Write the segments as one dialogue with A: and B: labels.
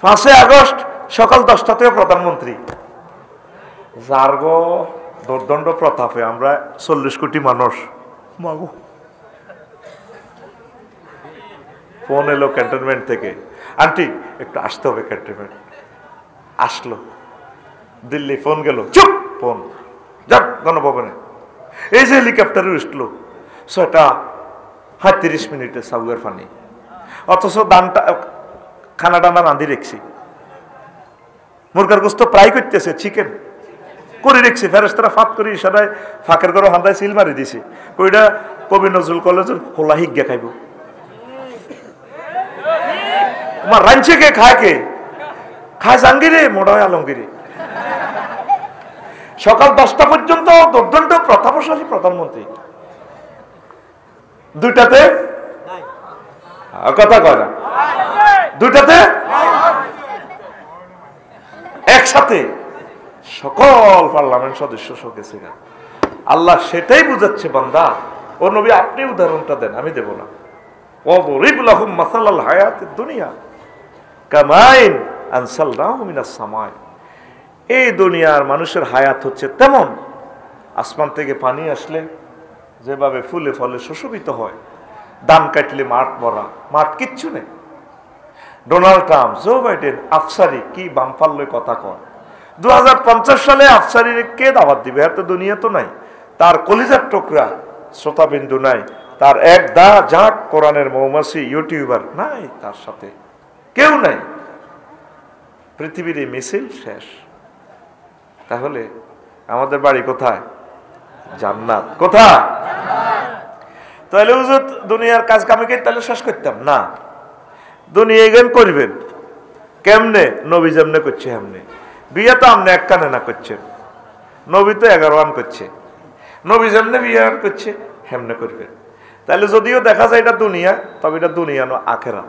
A: 5 August সকাল 10টাতেও প্রধানমন্ত্রী। যার গো দুর্দণ্ড প্রতাপে আমরা 40 কোটি মানুষ। মাগো, ফোন এলো ক্যান্টনমেন্ট থেকে, আন্টি একটু আসতে হবে ক্যান্টনমেন্ট। আসলো, দিল্লি ফোন গেল, চুপ ফোন যাক গণভবনে। এই যে হেলিকপ্টারে উঠলো 6:30 সাউয়ের পানি, অথচ দানটা খানা টানা রাঁধি রেখছি, মুরগার গোস্ত প্রায় করতেছে, চিকেন করে রেখছি, ফেরেশতারা ফাঁক করে ইশারায় ফাঁকের ঘরে হান্দায় সিল মারি দিছি। ওইটা কবি নজরুল কলেজের হোলা হিজ্ঞা খাইব। তোমার রাঞ্চে কে খায়, কে খায়? জাহাঙ্গীরে, মোড়া হয় আলমগীরে। সকাল 10টা পর্যন্ত দুর্দণ্ড প্রতাপশালী প্রধানমন্ত্রী। 2টাতে কথা কয় না, 2টাতে একসাথে সকল পার্লামেন্ট সদস্য শোকেছে। আল্লাহ সেটাই বুঝাচ্ছে, বান্দা ও নবী আপনি উদাহরণটা দেন, আমি দেব না। ওয়াদরিব লাহুম মাসালাল হায়াতিদ দুনিয়া কামাইন আনসালনাহু মিনাস সামাই। এই দুনিয়ার মানুষের হায়াত হচ্ছে তেমন, আসমান থেকে পানি আসলে যেভাবে ফুলে ফলে সুশোভিত হয়, ধান কাটলে মাঠ ভরা, মাঠ কিচ্ছু নেই। ডোনাল্ড ট্রাম্প, জো বাইডেন, আফসারি কি বামপাল্লে কথা কয়। 2050 সালে আফসারির কে দাওয়াত দিবে? এত দুনিয়া তো নাই, তার কলিজার টুকরা শ্রোতাবিন্দু নাই, তার এক দা জাক কোরআনের মৌমাছি ইউটিউবার নাই, তার সাথে কেউ নাই। পৃথিবীর এই মিছিল শেষ। তাহলে আমাদের বাড়ি কোথায়? জান্নাত। কোথায়? তাহলে হুজুর দুনিয়ার কাজ কামিকে তাহলে শেষ করতাম না। দুনিয়া জ্ঞান করবেন কেমনে? নবী যেমনে করছে হেমনে। বিয়ে তো আপনি এক কানে না করছেন, নবী তো 11 করছে। নবী যেমনে বিয়ে করছে হেমনে করবেন। তাহলে যদিও দেখা যায় এটা দুনিয়া, তবে এটা দুনিয়া না আখেরা।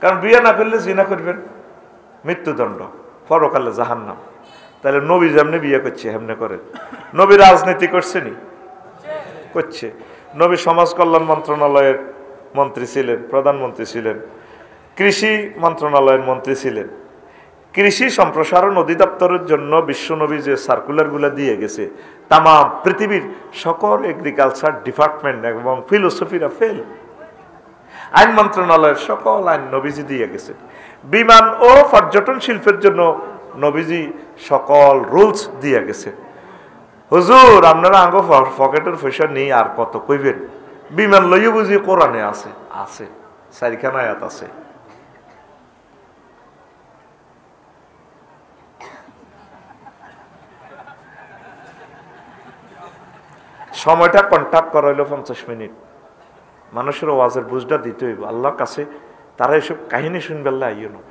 A: কারণ বিয়ে না করলে জিনা করবেন, মৃত্যুদণ্ড, পরকালে জাহান্নাম। তাহলে নবী যেমনি বিয়ে করছে হেমনে করেন। নবী রাজনীতি করছেনি? করছে। নবী সমাজ কল্যাণ মন্ত্রণালয়ের মন্ত্রী ছিলেন, প্রধানমন্ত্রী ছিলেন, কৃষি মন্ত্রণালয়ের মন্ত্রী ছিলেন। কৃষি সম্প্রসারণ অধিদপ্তরের জন্য বিশ্বনবী যে সার্কুলারগুলো দিয়ে গেছে, তাম পৃথিবীর সকল এগ্রিকালচার ডিপার্টমেন্ট এবং ফিলোসফিরা ফেল। আইন মন্ত্রণালয়ের সকল আইন নবীজি দিয়ে গেছে। বিমান ও পর্যটন শিল্পের জন্য নবীজি সকল রুলস দিয়ে গেছে। হুজুর আপনারা আঙ্গ পকেটের পয়সা নেই আর কত কইবেন? বিমান লইও বুঝি কোরআনে আছে, আছে 4খানা আয়াত আছে। সময়টা কন্ট্যাক্ট করা হইল 50 মিনিট। মানুষের ওয়াজের বুঝটা দিতে হইব আল্লাহর কাছে। তারা এসব কাহিনী শুনবে আল্লাহ আইও না।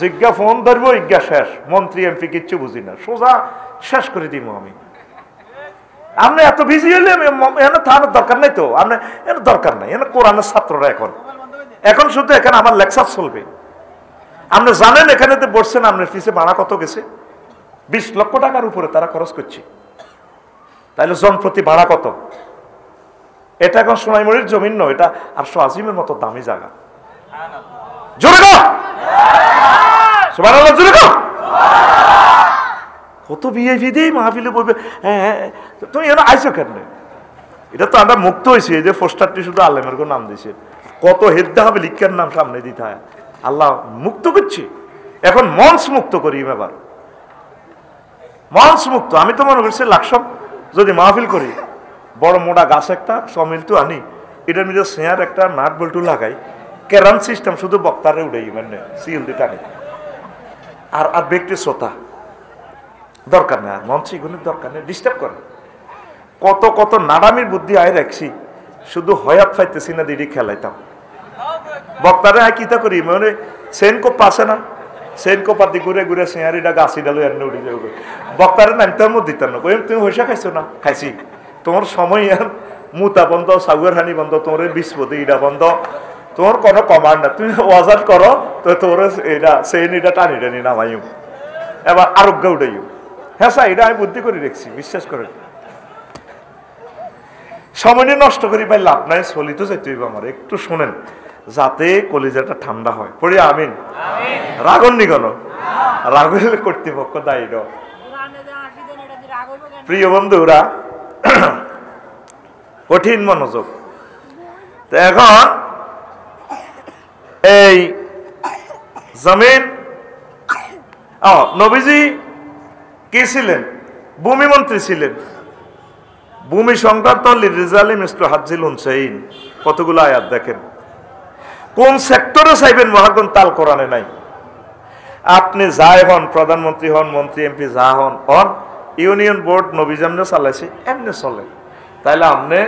A: জিজ্ঞা ফোন ধরবো, ইজ্ঞা শেষ। মন্ত্রী এমপি কিচ্ছু বুঝি না, সোজা শেষ করে দিব আমি। আপনি এত বিজি হইলে এখানে থাকার দরকার নাই তো, আপনি এর দরকার নাই। এখানে কোরআনের ছাত্ররা এখন শুধু এখানে আমার লেকচার চলবে। আপনি জানেন এখানে তো বসছেন, আপনার ফিসে ভাড়া কত গেছে? 20 লক্ষ টাকার উপরে তারা খরচ করছে। তাইলে জন প্রতি ভাড়া কত? এটা এখন সোনাইমুড়ির জমিন নয়, এটা 800 আজিমের মতো দামি জায়গা। জোরে গো সুবহানাল্লাহ, জোরে গো। কত ভিআইপি দেই মাহফিলে বলবে, হ্যাঁ তুমি এখানে আইসো কেন? এটা তো আমরা মুক্ত হয়েছি, এই যে পোস্টারটি শুধু আলেমের নাম দিয়েছে। কত হেদ্দা হবে লিখার নাম সামনে দিতে হয়। আল্লাহ মুক্ত করছি। এখন মঞ্চ মুক্ত করি, এবার মঞ্চ মুক্ত। আমি তো মনে করছি লাকসব যদি মাহফিল করি, বড় মোটা গাছ একটা সমিলটু আনি, এটার মধ্যে সেয়ার একটা নাট বল্টু লাগাই, ক্যারান সিস্টেম, শুধু বক্তারে উড়াই, মানে সিল দিয়ে টানি, আর আর ব্যক্তি শ্রোতা দরকার নেই, আর মঞ্চ এগুলোর দরকার নেই, ডিস্টার্ব করে। কত কত নাডামির বুদ্ধি আয় রাখছি, শুধু হয়াত পাইতেছি না দিদি খেলাইতাম। বক্তারে আয় কিতা করি, মানে সেন কোপ আছে না, সেন কোপার দিয়ে ঘুরে ঘুরে সেয়ারিটা গাছি ডালো এনে উঠে যাবে। বক্তারে নামতাম দিতাম না, কইম তুমি হইসা খাইছো না? খাইছি। তোমার সময় আর মুতা বন্ধ, সাগুয়ার হানি বন্ধ, তোমার বিস্পতি ইটা বন্ধ, তোমার কোনো কমান্ড না। তুমি ওয়াজার করো তো তোর এটা সেন এটা টানি টানি নামাইও, এবার আরোগ্য উঠাইও। হ্যাঁ স্যার, এটা আমি বুদ্ধি করে রেখছি, বিশ্বাস করেন। সময় নষ্ট করি ভাই লাভ নাই, চলিত যাইতে হইব আমার। একটু শোনেন, যাতে কলিজাটা ঠান্ডা হয়। পড়ি আমিন। রাগন্নি কেন? রাগ হইলে কর্তৃপক্ষ দায়ী নয়। প্রিয় বন্ধুরা, কঠিন মনোযোগ। তো এখন এই জমিন, নবীজি কি ছিলেন? ভূমি মন্ত্রী ছিলেন। ভূমি সংক্রান্ত লিরিজালি মিসল হাজ্জিল উনসাইন, কতগুলো আয়াত দেখেন। কোন সেক্টরে চাইবেন মহাগুণ তাল কোরআনে নাই। আপনি যাই হন, প্রধানমন্ত্রী হন, মন্ত্রী এমপি যা হন, ইউনিয়ন বোর্ড নবী যেমনে চালাইছে এমনি চলে। তাইলে আপনি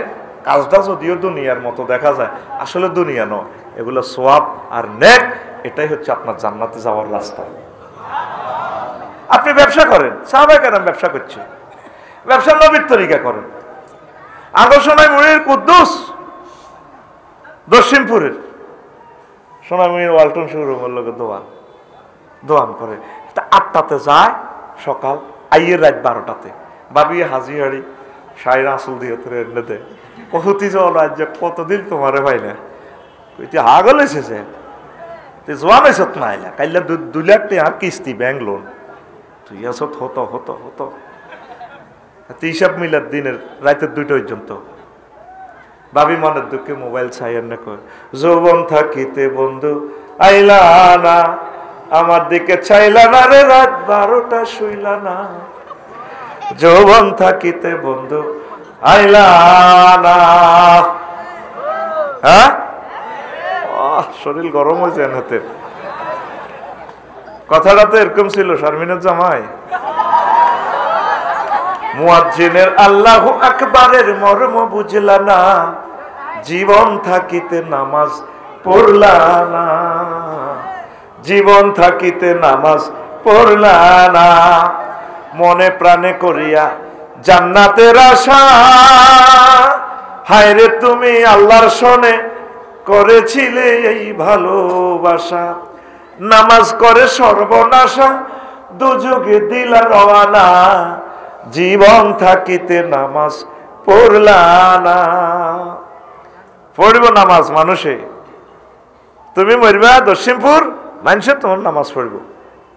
A: কাজটা যদিও দুনিয়ার মতো দেখা যায়, আসলে দুনিয়া নয়, এগুলো সোয়াব আর নেক। এটাই হচ্ছে আপনার জান্নাতে যাওয়ার রাস্তা। আপনি ব্যবসা করেন, সাহাবায়ে কেরাম ব্যবসা করছে, ব্যবসা নবীর তরিকা করেন। আগরসোনায় মুড়ির কুদ্দুস দক্ষিণপুরের সোনামুড়ির ওয়ালটন শোরুমের লোকের দোয়ান করে। 8টাতে যায় সকাল, আইয়ের রাত 12টাতে। বাবি হাজি হাড়ি সাইরা আসল দিয়ে তোর এনে দেয়। কহতি জল রাজ্য কতদিন তোমারে ভাই না তুই হাগল এসেছে, তুই জোয়ান এসত না আইলা কাইলা 2 লাখ টাকা কিস্তি ব্যাংক লোন, তুই আসত হতো হতো হতো হিসাব মিলার দিনের রাতের 2টা পর্যন্ত। ভাবি মনের দুঃখে মোবাইল ছাইয়ের না কয়, যৌবন থাকিতে বন্ধু আইলা না, আমার দিকে চাইলা না রে, রাত 12টা শুইলা না। যৌবন থাকিতে বন্ধু আইলা না। হ্যাঁ, শরীর গরম হয়েছে হাতে। কথাটা তো এরকম ছিল শারমিনের জামাই। মুয়াজ্জিনের আল্লাহু আকবারের মর্ম বুঝলা না, জীবন থাকিতে নামাজ পড়লা না, জীবন থাকিতে নামাজ পড়লা না। মনে প্রাণে করিয়া জান্নাতের আশা, হায়রে তুমি আল্লাহর শনে করেছিলে এই ভালোবাসা। নামাজ করে সর্বনাশা, দুযোগে দিলা রওয়ানা, জীবন থাকিতে নামাজ পড়লা না। পড়ব নামাজ মানুষে, তুমি মরবা দক্ষিণপুর, মানুষে তোমার নামাজ পড়ব,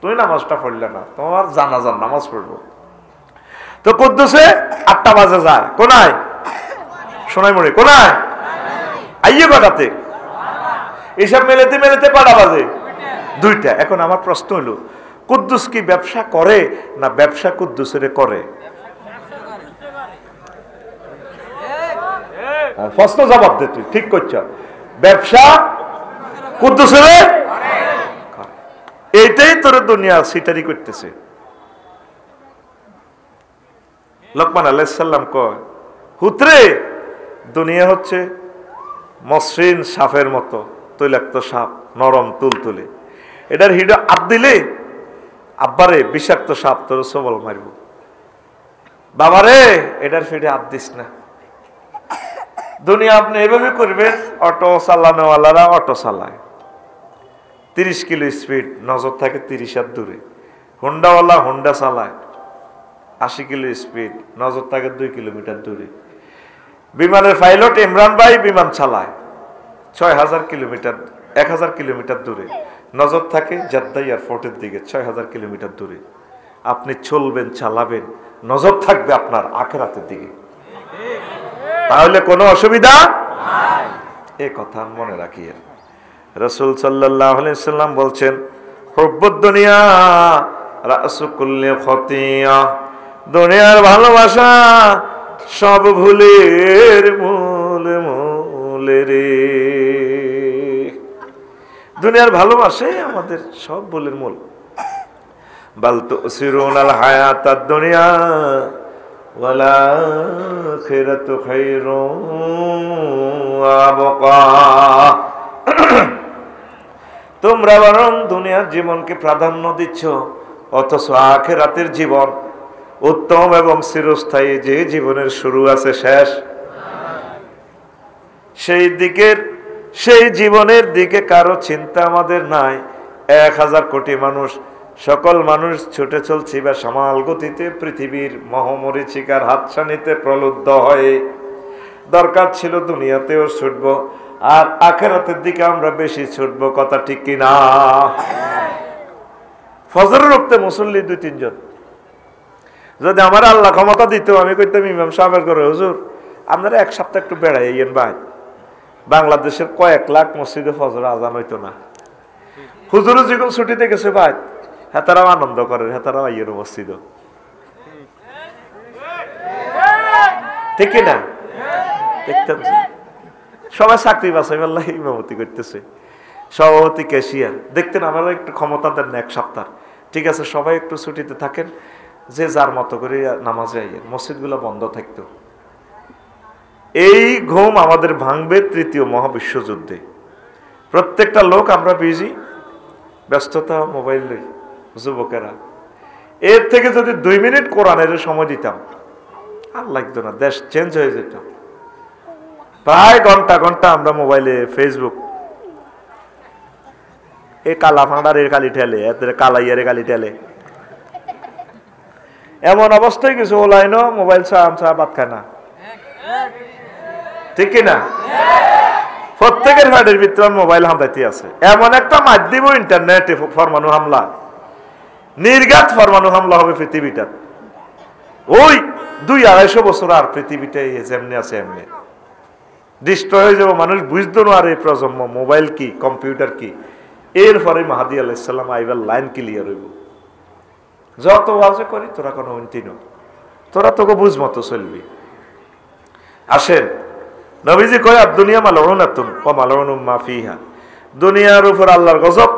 A: তুমি নামাজটা পড়লে না, তোমার জানাজার নামাজ পড়ব। তো কুদ্দুসে 8টা বাজে যায়, কোনায়? সোনাইমুড়ি। কোনায়? আইয়ে কটাতে? এইসব মেলেতে মেলেতে কটা বাজে? 2টা। এখন আমার প্রশ্ন হলো, কুদ্দুস কি ব্যবসা করে না ব্যবসা কুদ্দুসের করে? প্রশ্ন জবাব দে, তুই ঠিক করছ। ব্যবসা কুদ্দুসের, এইটাই তোর দুনিয়া সিটারি করতেছে। লোকমান আলাইহিস সালাম কয়, হুতরে দুনিয়া হচ্ছে মসৃণ সাপের মতো, তৈলাক্ত সাপ, নরম তুলতুলে। এটার হিডো আপ দিলে আব্বারে বিষাক্ত সাপ তোর সবল মারব, বাবারে এটার ফিডে হাত দিস না। দুনিয়া আপনি এভাবে করবেন, অটো চালানোওয়ালারা অটো চালায় 30 কিলো স্পিড, নজর থাকে 30 হাত দূরে। হুন্ডাওয়ালা হুন্ডা চালায় 80 কিলো স্পিড, নজর থাকে 2 কিলোমিটার দূরে। বিমানের পাইলট ইমরান ভাই বিমান চালায় 6000 কিলোমিটার, 1000 কিলোমিটার দূরে, নজর থাকে জেদ্দা এয়ারপোর্টের দিকে 6000 কিলোমিটার দূরে। আপনি চলবেন, চালাবেন, নজর থাকবে আপনার আখিরাতের দিকে, তাহলে কোনো অসুবিধা নাই। এই কথা মনে রাখিয়েন। রাসূল সাল্লাল্লাহু আলাইহি ওয়াসাল্লাম বলছেন, হুব্বুদ দুনিয়া রাসু কুল্লি খতিয়া, দুনিয়ার ভালোবাসা সব ভুলের মূল মূলে রে। দুনিয়ার ভালোবাসাই আমাদের সব ভুলের মূল। বাল তুসিরুনাল হায়াতাদ দুনিয়া ওয়াল আখিরাতু খায়রুন ওয়া আবকা। তোমরা বরং দুনিয়ার জীবনকে প্রাধান্য দিচ্ছ, অথচ আখিরাতের জীবন উত্তম এবং চিরস্থায়ী। যে জীবনের শুরু আছে শেষ, সেই জীবনের দিকে কারো চিন্তা আমাদের নাই। 1000 কোটি মানুষ, সকল মানুষ ছুটে চলছি বা সামাল গতিতে পৃথিবীর মহামরীচিকার হাতছানিতে প্রলুব্ধ হয়ে। দরকার ছিল দুনিয়াতেও ছুটব, আর আখিরাতের দিকে আমরা বেশি ছুটবো, কথা ঠিক কিনা? ফজরের ওয়াক্তে মুসল্লি 2-3 জন। যদি আমার আল্লাহ ক্ষমতা দিত, আমি কইতাম ইমাম সাহেবের করে, হুজুর আপনারা এক সপ্তাহ একটু বেড়াইয়েন ভাই, বাংলাদেশের কয়েক লাখ মসজিদে ফজর আজান হইতো না। হুজুরও যখন ছুটিতে গেছে ভাই, হ্যাঁ তারাও আনন্দ করে, হ্যাঁ তারাও আইয়ের মসজিদ, ঠিক না? দেখতেন সবাই চাকরি বাছাই পাল্লা ইমামতি করতেছে, সভাপতি ক্যাশিয়ার, দেখতেন আমরা একটু ক্ষমতা দেন না এক সপ্তাহ, ঠিক আছে সবাই একটু ছুটিতে থাকেন, যে যার মতো করে নামাজে আইয়েন, মসজিদগুলো বন্ধ থাকতো। এই ঘুম আমাদের ভাঙবে তৃতীয় মহাবিশ্বযুদ্ধে। প্রত্যেকটা লোক আমরা বিজি, ব্যস্ততা, মোবাইল লই, যুবকেরা। এর থেকে যদি 2 মিনিট কোরআনের সময় দিতাম, আর লাগতো না, দেশ চেঞ্জ হয়ে যেত। প্রায় ঘন্টা ঘন্টা আমরা মোবাইলে ফেসবুক, এ কালা ফাঁড়ার এর কালি ঠেলে, এদের কালাইয়ার কালি ঠেলে, এমন অবস্থায় কিছু ওলাইন মোবাইল ছাড়া ভাত খায় না, ঠিক কিনা? প্রত্যেকের ভাইয়ের ভিতরে মোবাইল হামদাইতে আছে। এমন একটা মাধ্যম ইন্টারনেটে ফরমানু হামলা, নির্ঘাত ফরমানু হামলা হবে পৃথিবীটা। ওই 200-250 বছর আর পৃথিবীটাই যেমনি আছে এমনি ডিস্ট্রয় হয়ে যাবো। মানুষ বুঝতো না আর এই প্রজন্ম মোবাইল কি, কম্পিউটার কি। এরপরে মাহাদি আলাইহিস সালাম আইবার লাইন ক্লিয়ার হইব। যত ওয়াজে করি তোরা কোনো উন্নতি না, তোরা তোকে বুঝ মতো চলবি। আসেন, নবীজি কয় দুনিয়া মালউনাতুন ওয়া মালউনুম মা ফিহা, দুনিয়ার উপর আল্লাহর গজব,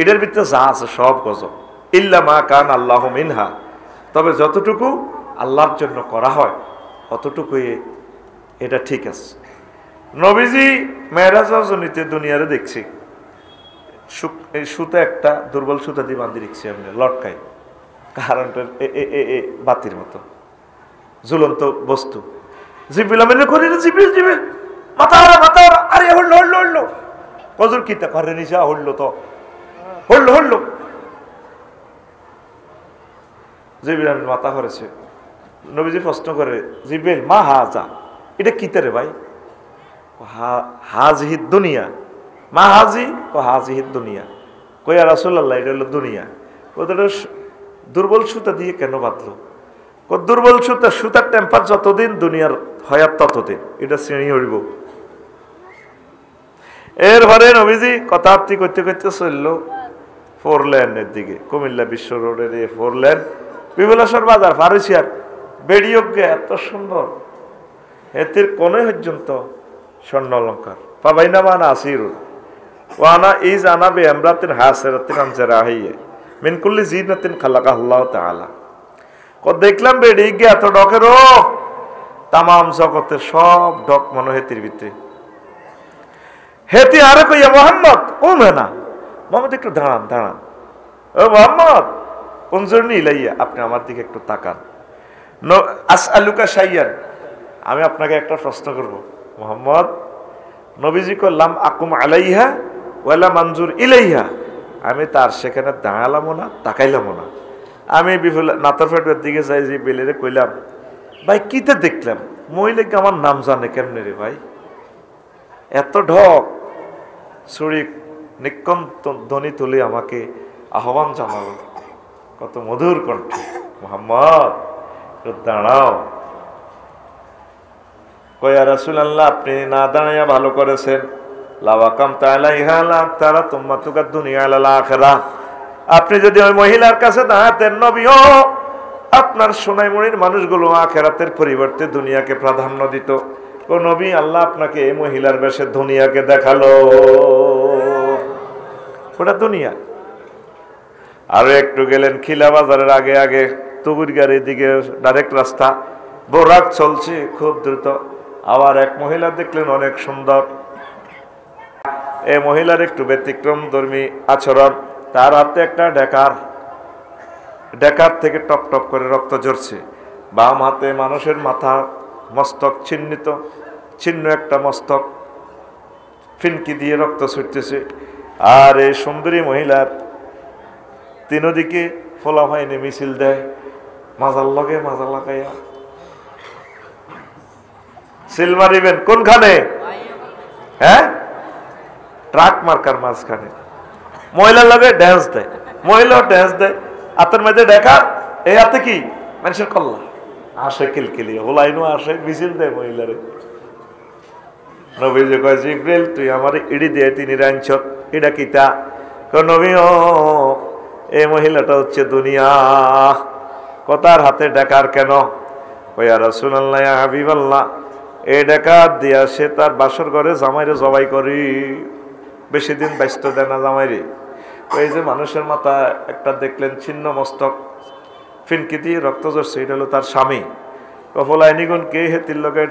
A: এটার ভিতরে যা আছে সব গজব, ইল্লা মা কান আল্লাহু মিনহা, তবে যতটুকু আল্লাহর জন্য করা হয় অতটুকুই এটা ঠিক আছে। নবীজি মেরাজ রজনীতে দুনিয়ারে দেখছি, এই সুতা একটা দুর্বল সুতা দিয়ে বাঁধি রেখছি আমি লটকাই, কারণটা বাতির মতো ঝুলন্ত বস্তু। জিব্রিল আমিন করি না, জিব্রিল জিব্রিল মাথা মাথা, আরে হল্লো হল্লো হল্লো, কজুর কিতা করে নিছা, হল্লো তো হল্লো হল্লো। জিব্রিল আমিন মাথা করেছে। নবীজি প্রশ্ন করে, জিব্রিল মা হাজা, এটা কিতা রে ভাই? হাজিহিদ দুনিয়া, মা হাজি ও হাজিহিদ দুনিয়া। কইয়া রাসূলুল্লাহ এটা হলো দুনিয়া। ওদের দুর্বল সুতা দিয়ে কেন বাঁধলো? দুর্বল সুতা, সুতার টেম্পার যতদিন দুনিয়ার হয়াত ততদিন, এটা শ্রেণী হইব। এরপরে নবীজি কথাবার্তি করতে করতে চলল 4 লেনের দিকে, কুমিল্লা বিশ্ব রোডের 4 লেন, বিমলেশ্বর বাজার ফারুসিয়ার বেড়িয়োগ্যে এত সুন্দর, এতির কোন পর্যন্ত স্বর্ণ অলঙ্কার পাবাইনা মানা আসির ওয়ানা ইজ আনা বে আমরাতিন হাসিরাতিন আমজারাহিয়ে মিন কুল্লি জিনাতিন খালাকাল্লাহু তাআলা। দেখলাম বেড়িয়োগ্যে এত ডকের, ও তামাম জগতের সব ডক মনে হেতির ভিতরে। হেতি আরে কইয়া মোহাম্মদ কমে না, মোহাম্মদ একটু দাঁড়ান দাঁড়ান, ও মোহাম্মদ কোনজন্য ইলাইয়া, আপনি আমার দিকে একটু তাকান। আসআলুকা শাইয়ান, আমি আপনাকে একটা প্রশ্ন করব মোহাম্মদ। নবীজি কইলাম আকুম আলাইহা ওয়ালা মানজুর ইলাইহা, আমি তার সেখানে দাঁড়ালামও না তাকাইলামও না, আমি নাতরফেটের দিকে যাই, যে বেলেরে কইলাম ভাই কিতে দেখলাম, মহিলাকে আমার নাম জানে কেমনে রে ভাই, এত ঢক ছুরি নিকন ধ্বনি তুলে আমাকে আহ্বান জানালো, কত মধুর কণ্ঠে, মোহাম্মদ দাঁড়াও। কয়া রাসূলুল্লাহ আপনি না দাঁড়াইয়া ভালো করেছেন, লাওয়াকাম তাআলাইহা লা তারা তুম্মাতুকা দুনিয়া আলাল আখিরাহ, আপনি যদি ওই মহিলার কাছে দাঁড়াতেন, নবীও আপনার সোনাইমুড়ির মানুষগুলো আখিরাতের পরিবর্তে দুনিয়াকে প্রাধান্য দিত। ও নবী, আল্লাহ আপনাকে এই মহিলার বেশে দুনিয়াকে দেখালো, ওটা দুনিয়া। আরো একটু গেলেন খিলা বাজারের আগে আগে তুগুর গাড়ির দিকে ডাইরেক্ট রাস্তা, বোরাক চলছে খুব দ্রুত। আবার এক মহিলা দেখলেন অনেক সুন্দর, এই মহিলার একটু ব্যতিক্রম ধর্মী আচরণ, তার হাতে একটা ডেকার থেকে টপ টপ করে রক্ত ঝরছে, বাম হাতে মানুষের মাথা মস্তক ছিন্ন একটা মস্তক, ফিনকি দিয়ে রক্ত ছুটতেছে। আর এই সুন্দরী মহিলার তিনদিকে ফোলা হয়নি মিছিল দেয়, মাজার লগে মাজা লাগাইয়া সিল মারিবেন কোনখানে, হ্যাঁ ট্রাক মার্কার মাঝখানে মহিলার লগে ড্যান্স দেয়, মহিলাও ড্যান্স দেয়, হাতের মধ্যে দেখা, এই হাতে কি মানুষের কল্লা আসে, কিলকিলি হোলাইনও আসে, মিছিল দেয় মহিলারে। নবী যে কয় জিব্রাইল তুই আমার ইডি দিয়ে তিনি রাঞ্চত, এটা কিতা? নবী ও এই মহিলাটা হচ্ছে দুনিয়া, কথার হাতে ডাকার কেন? কয়া রাসূলুল্লাহ ইয়া হাবিবাল্লাহ, এই ডাকাত দিয়া সে তার বাসর ঘরে জামাইরে জবাই করি, বেশি দিন ব্যস্ত দেয় না জামাইরে। ওই যে মানুষের মাথা একটা দেখলেন ছিন্ন মস্তক, ফিনকি দিয়ে রক্ত ঝরছে, এটা হলো তার স্বামী। কফল আইনিগুন কে হেতির লোকের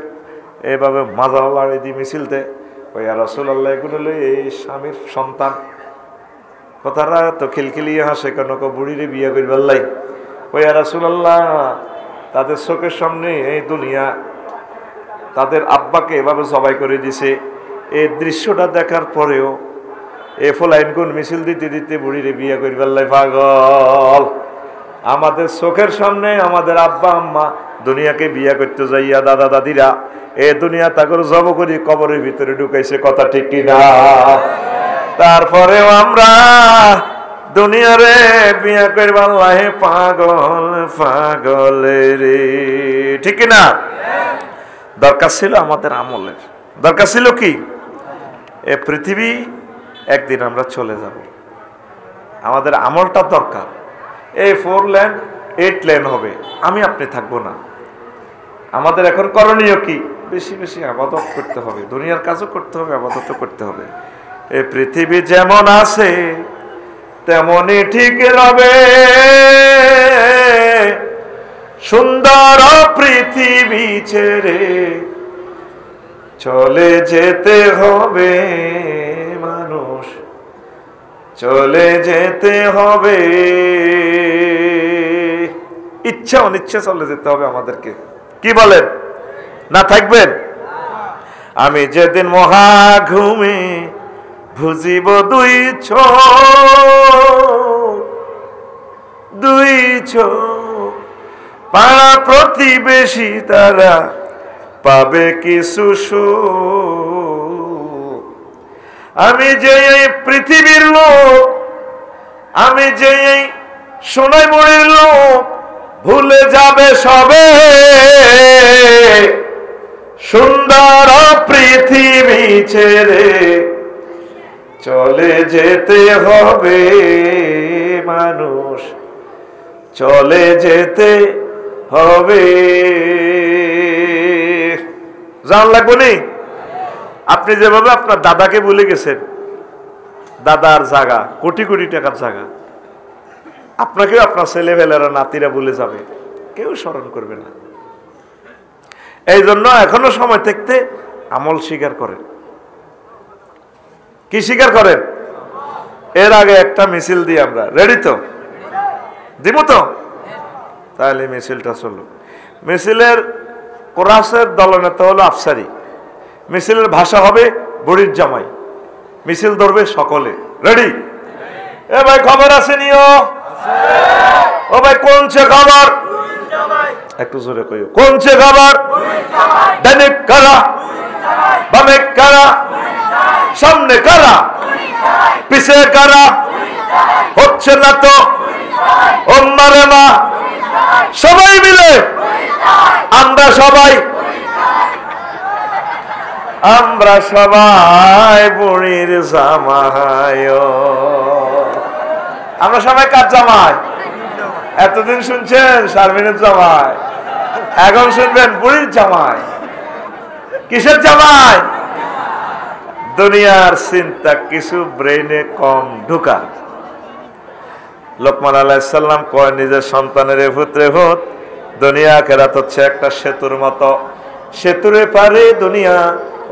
A: এভাবে মাজা লাড়ি দিয়ে মিছিল দেয়। ওই রাসূলুল্লাহ এগুলো হলো এই স্বামীর সন্তান। কথাটা তো খিলখিলিয়ে হাসে, কেন বুড়িরে বিয়ে করবার লাই। ওই রাসূলুল্লাহ তাদের চোখের সামনে এই দুনিয়া তাদের আব্বাকে এভাবে জবাই করে দিছে, এই দৃশ্যটা দেখার পরেও এ ফলাইন গুণ মিছিল দিতে দিতে বুড়িরে বিয়ে করবার লাই পাগল। আমাদের চোখের সামনে আমাদের আব্বা আম্মা দুনিয়াকে বিয়ে করতে যাইয়া দাদা দাদিরা এ দুনিয়া তাগর জব করি কবরের ভিতরে ঢুকাইছে, কথা ঠিক কিনা? তারপরেও আমরা দুনিয়ারে বিয়ে করবার লাই পাগল পাগল রে, ঠিক কিনা? দরকার ছিল আমাদের আমলের, দরকার ছিল কি? এ পৃথিবী একদিন আমরা চলে যাব, আমাদের আমলটা দরকার। এই 4 লেন 8 লেন হবে, আমি আপনি থাকবো না। আমাদের এখন করণীয় কি? বেশি বেশি ইবাদত করতে হবে, দুনিয়ার কাজও করতে হবে, ইবাদতও করতে হবে। এই পৃথিবী যেমন আছে তেমনই ঠিক রবে, সুন্দর পৃথিবী ছেড়ে চলে যেতে হবে মানুষ, চলে যেতে হবে, ইচ্ছা অনিচ্ছা চলে যেতে হবে আমাদেরকে। কি বলেন? না থাকবেন? আমি যেদিন মহা ঘুমে বুঝিব দুই চোখ, পাড়া প্রতিবেশী তারা পাবে কিছু সুখ। আমি যে এই পৃথিবীর লোক, আমি যে এই সোনাইমুড়ির লোক, ভুলে যাবে সবে সুন্দর পৃথিবী ছেড়ে চলে যেতে হবে মানুষ, চলে যেতে হবে। জান লাগবো নি? আপনি যেভাবে আপনার দাদাকে ভুলে গেছেন, দাদার জায়গা কোটি কোটি টাকার জায়গা, আপনাকেও আপনার ছেলেবেলারা নাতিরা ভুলে যাবে, কেউ স্মরণ করবে না। এই জন্য এখনো সময় থাকতে আমল স্বীকার করেন। কি স্বীকার করেন? এর আগে একটা মিছিল দিয়ে আমরা রেডি তো? দিব তো? তাহলে মিছিলটা চলো। মিছিলের কোরাসের দলনেতা হলো আফসারি, মিছিলের ভাষা হবে বুড়ির জামাই, মিছিল ধরবে সকলে। রেডি? এ ভাই খবর আছে নিও? ও ভাই কোনছে খবর? একটু জোরে কইও, কোনছে খবর? ডানে কারা, বামে কারা, সামনে কারা, পিছে কারা, হচ্ছে না তো ওম্মারে মা, সবাই মিলে আমরা সবাই বুড়ির জামাই। আমরা সবাই কার জামাই? এতদিন শুনছেন শারমিনের জামাই, এখন শুনবেন বুড়ির জামাই। কিসের জামাই? দুনিয়ার চিন্তা কিছু ব্রেইনে কম ঢুকা। লোকমান আলাইহিস সালাম কয় নিজের সন্তানের পুত্রে ভূত, দুনিয়া আখিরাত হচ্ছে একটা সেতুর মতো, সেতুর পারে দুনিয়া,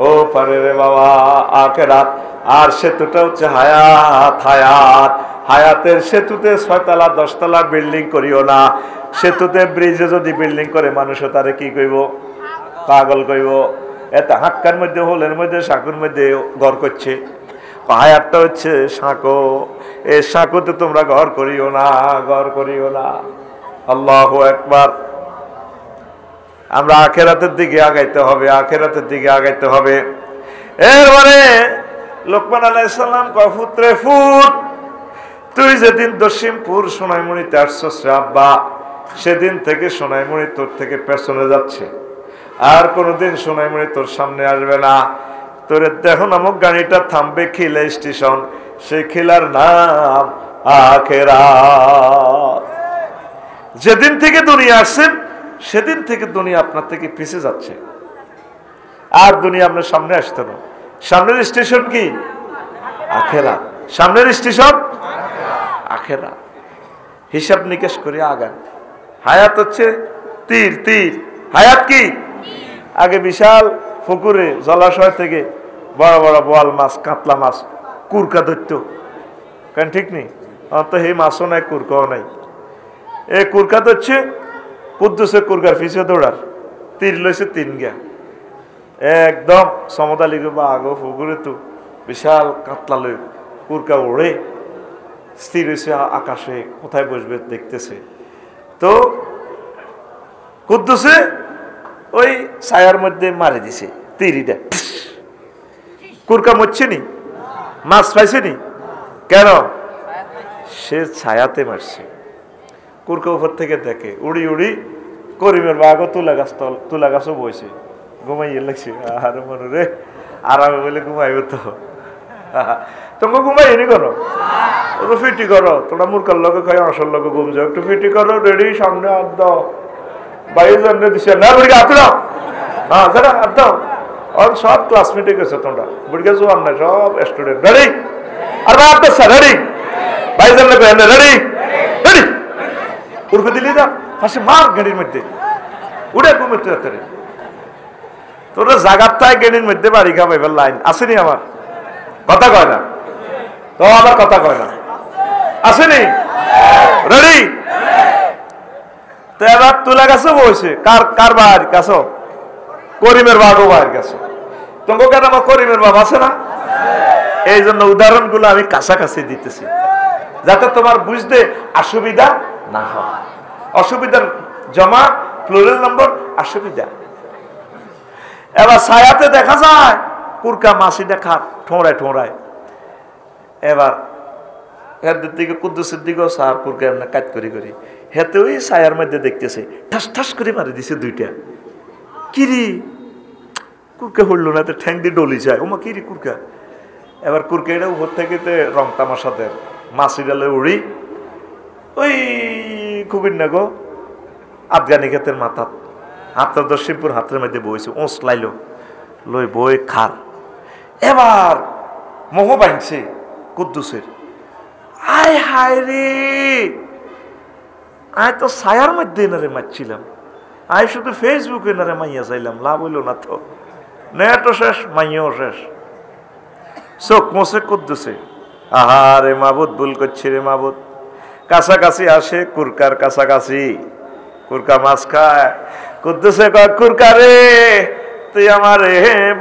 A: ও পারে রে বাবা আখিরাত। আর সেতুটা হচ্ছে হায়াত, হায়াত, হায়াতের সেতুতে 6 তলা 10 তলা বিল্ডিং করিও না। সেতুতে ব্রিজে যদি বিল্ডিং করে মানুষও তারে কি কইব? পাগল কইব। এত হাক্কার মধ্যে হোলের মধ্যে সাঁকুর মধ্যে ঘর করছে। হায়াতটা হচ্ছে সাঁকো, এই সাঁকোতে তোমরা ঘর করিও না, ঘর করিও না। আল্লাহু আকবার। আমরা আখিরাতের দিকে আগাইতে হবে, আখিরাতের দিকে আগাইতে হবে। এরপরে লোকমান আলাইহিস সালাম কয় পুত্রে ফুট, তুই যেদিন দশিমপুর সোনাইমুড়িতে আসছস রে আব্বা, সেদিন থেকে সোনাইমুড়ি তোর থেকে পেছনে যাচ্ছে, আর কোনোদিন সোনাইমুড়ি তোর সামনে আসবে না। তোর দেখো নামক গাড়িটা থামবে খিলা স্টেশন, সেই খিলার নাম আখিরাত। যেদিন থেকে দুনিয়া আসছেন সেদিন থেকে দুনিয়া আপনার থেকে পিছিয়ে যাচ্ছে, আর দুনিয়া আপনার সামনে আসতো না। সামনের স্টেশন কি? আখিরাত। সামনের স্টেশন আখিরাত। হিসাব নিকেশ করে আগান। হায়াত হচ্ছে তীর, তীর। হায়াত কি? আগে বিশাল পুকুরে জলাশয় থেকে বড় বড় বোয়াল মাছ, কাতলা মাছ, কুরকা ধরত, কেন ঠিক নেই? তো এই মাছও নাই, কুরকাও নাই। এই কুরকা ধরছে, কুদ্দুসে কুরকার পিছিয়ে দৌড়ার, তীর লইছে তিন গিয়া, একদম সমতালি বা আগো পুকুরে তো বিশাল কাতলা লই কুরকা ওড়ে স্থির হয়েছে আকাশে, কোথায় বসবে দেখতেছে। তো কুদ্দুসে ওই ছায়ার মধ্যে মারি দিছে তীরিটা, কুরকা মরছে নি, মাছ পাইছে নি, কেন? সে ছায়াতে মারছে। কুরকা উপর থেকে দেখে উড়ি উড়ি করিমের বাঘও তুলা গাছও বইছে, ঘুমাইয়ে লাগছে। আর মনে রে আরামে বলে ঘুমাইব তো, তোমাকে ঘুমাই নি করো, একটু ফিটি করো, তোমরা মূর্খার লোকে খাই আসল লোকে ঘুম যাও, একটু ফিটি করো, রেডি, সামনে হাত দাও, বাইরে জন্য দিচ্ছে না, বুড়ি হাত দাও, হ্যাঁ দাদা হাত দাও। আর সব ক্লাসমেটে গেছে, তোমরা বুড়িকে জোয়ান না, সব স্টুডেন্ট রেডি, আর হাত দাও স্যার রেডি, বাইরে জন্য রেডি রেডি, উড়বে দিলি না ফাঁসে মার গাড়ির মধ্যে উড়ে ঘুমেতে যেতে রে। তোরা জাগার তাই গাড়ির মধ্যে বাড়ি খাবাইবার লাইন আসেনি? আমার কথা কয় না তো, আবার কথা কয় না, আসেনি? রেডি? তো এবার তুলা গাছও বসে, কার বাড়ির কাছ? করিমের বাবু বাড়ির কাছে। তোমাকে কেন আমার করিমের বাবা আছে না? এই জন্য উদাহরণগুলো আমি কাছাকাছি দিতেছি, যাতে তোমার বুঝতে অসুবিধা না হয়। অসুবিধার জমা প্লুরাল নম্বর অসুবিধা। এবার ছায়াতে দেখা যায় কুরকা মাছি দেখা ঠোঁড়ায় ঠোঁড়ায়। এবার হেদের দিকে কুদ্দুসের দিকেও সার কুরকা এমনি কাজ করি করি, হেতে ওই ছায়ার মধ্যে দেখতেছে ঠাস ঠাস করে মারি দিছে দুইটা। কিরি কুরকা হইল না, তো ঠ্যাং দিয়ে ডলি যায়, ওমা কিরি কুরকা। এবার কুরকা এটা উপর থেকে রং তামাশা দেয়, মাছি ডালে উড়ি ওই খুবির না গো আফগানি ক্ষেতের মাথাত হাতটা দশিমপুর হাতের মধ্যে বইছে, ওঁস লাইল লই বই খার। এবার মোহ বাঁধছে কুদ্দুসের, আয় হায় রে, আয় তো ছায়ার মধ্যে এনারে মারছিলাম, আয় শুধু ফেসবুকে এনারে মাইয়া চাইলাম, লাভ হইল না তো, নেটও শেষ, মাইয়াও শেষ। চোখ মোছে কুদ্দুসে, আহারে মাবুদ ভুল করছি রে মাবুদ। কাছাকাছি আসে কুরকার কাছাকাছি, কুরকা মাছ খায়। কুদ্দুসে কয় কুরকা রে তুই আমার